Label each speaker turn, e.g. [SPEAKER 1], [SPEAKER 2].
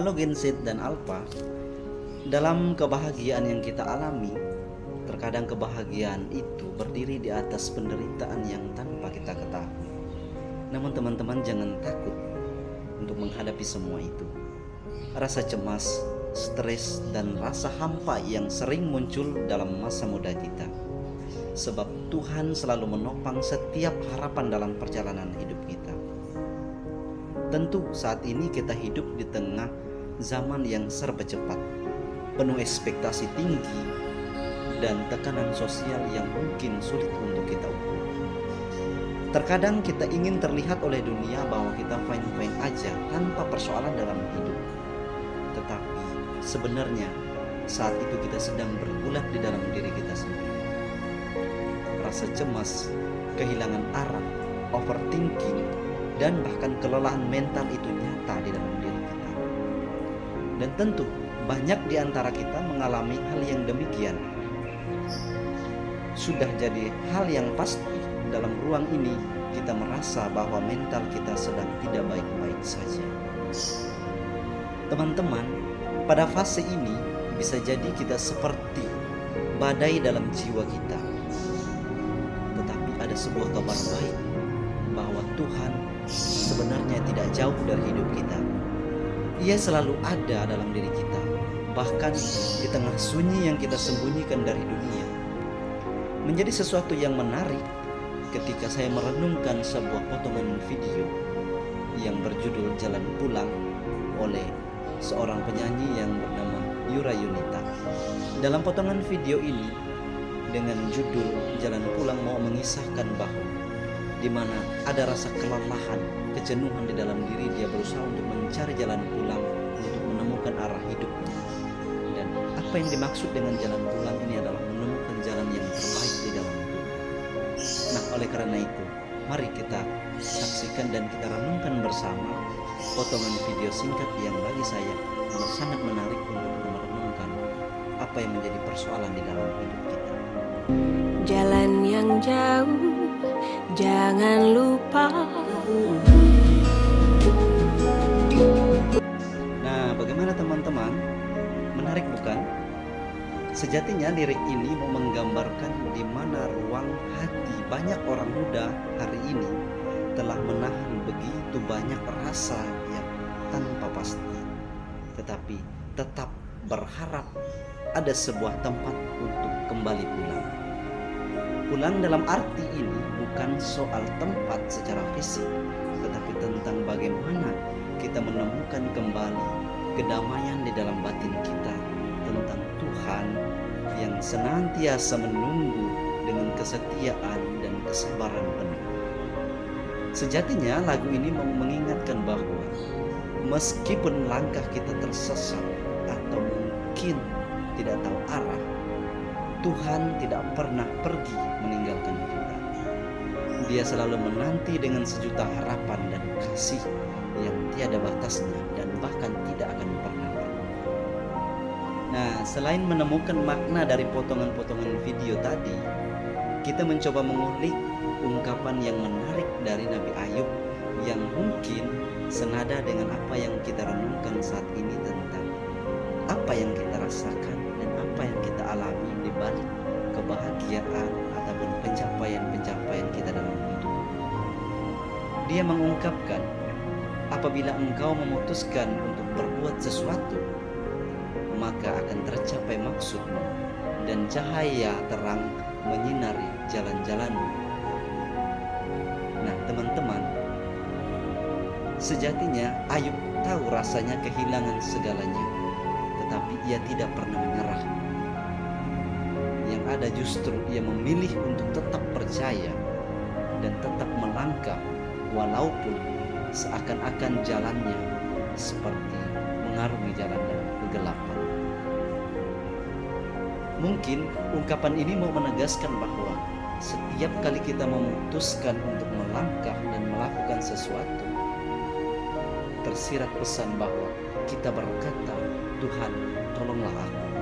[SPEAKER 1] Halo Gen Z dan Alpha. Dalam kebahagiaan yang kita alami, terkadang kebahagiaan itu berdiri di atas penderitaan yang tanpa kita ketahui. Namun teman-teman jangan takut untuk menghadapi semua itu. Rasa cemas, stres, dan rasa hampa yang sering muncul dalam masa muda kita. Sebab Tuhan selalu menopang setiap harapan dalam perjalanan hidup kita. Tentu saat ini kita hidup di tengah zaman yang serba cepat, penuh ekspektasi tinggi dan tekanan sosial yang mungkin sulit untuk kita ukur. Terkadang kita ingin terlihat oleh dunia bahwa kita fine-fine aja tanpa persoalan dalam hidup. Tetapi sebenarnya saat itu kita sedang bergulat di dalam diri kita sendiri. Rasa cemas, kehilangan arah, overthinking, dan bahkan kelelahan mental itu nyata di dalam diri kita. Dan tentu banyak di antara kita mengalami hal yang demikian. Sudah jadi hal yang pasti dalam ruang ini kita merasa bahwa mental kita sedang tidak baik-baik saja. Teman-teman, pada fase ini bisa jadi kita seperti badai dalam jiwa kita. Tetapi ada sebuah kabar baik bahwa Tuhan sebenarnya tidak jauh dari hidup kita. Ia selalu ada dalam diri kita, bahkan di tengah sunyi yang kita sembunyikan dari dunia. Menjadi sesuatu yang menarik ketika saya merenungkan sebuah potongan video yang berjudul Jalan Pulang oleh seorang penyanyi yang bernama Yura Yunita. Dalam potongan video ini dengan judul Jalan Pulang mau mengisahkan bahwa di mana ada rasa kelelahan, kejenuhan di dalam diri, dia berusaha untuk mencari jalan pulang untuk menemukan arah hidupnya. Dan apa yang dimaksud dengan jalan pulang ini adalah menemukan jalan yang terbaik di dalam hidup. Nah, oleh karena itu, mari kita saksikan dan kita renungkan bersama potongan video singkat yang bagi saya sangat menarik untuk merenungkan apa yang menjadi persoalan di dalam hidup kita.
[SPEAKER 2] Jalan yang jauh, jangan lupa.
[SPEAKER 1] Nah, bagaimana teman-teman? Menarik bukan? Sejatinya lirik ini mau menggambarkan di mana ruang hati banyak orang muda hari ini telah menahan begitu banyak rasa yang tanpa pasti, tetapi tetap berharap ada sebuah tempat untuk kembali pulang. Pulang dalam arti ini bukan soal tempat secara fisik, tetapi tentang bagaimana kita menemukan kembali kedamaian di dalam batin kita, tentang Tuhan yang senantiasa menunggu dengan kesetiaan dan kesabaran penuh. Sejatinya lagu ini mau mengingatkan bahwa meskipun langkah kita tersesat atau mungkin tidak tahu arah, Tuhan tidak pernah pergi meninggalkan kita. Dia selalu menanti dengan sejuta harapan dan kasih yang tiada batasnya dan bahkan tidak akan pernah berhenti. Nah, selain menemukan makna dari potongan-potongan video tadi, kita mencoba mengulik ungkapan yang menarik dari Nabi Ayub yang mungkin senada dengan apa yang kita renungkan saat ini tentang apa yang kita rasakan dan apa yang kita alami di balik kebahagiaan ataupun pencapaian-pencapaian kita dalam hidup. Dia mengungkapkan, apabila engkau memutuskan untuk berbuat sesuatu, maka akan tercapai maksudmu dan cahaya terang menyinari jalan-jalanmu. Nah, teman-teman, sejatinya Ayub tahu rasanya kehilangan segalanya, tetapi ia tidak pernah menyerah. Yang ada justru ia memilih untuk tetap percaya dan tetap melangkah walaupun seakan-akan jalannya seperti mengarungi jalan dalam kegelapan. Mungkin ungkapan ini mau menegaskan bahwa setiap kali kita memutuskan untuk melangkah dan melakukan sesuatu, tersirat pesan bahwa kita berkata, Tuhan, tolonglah aku.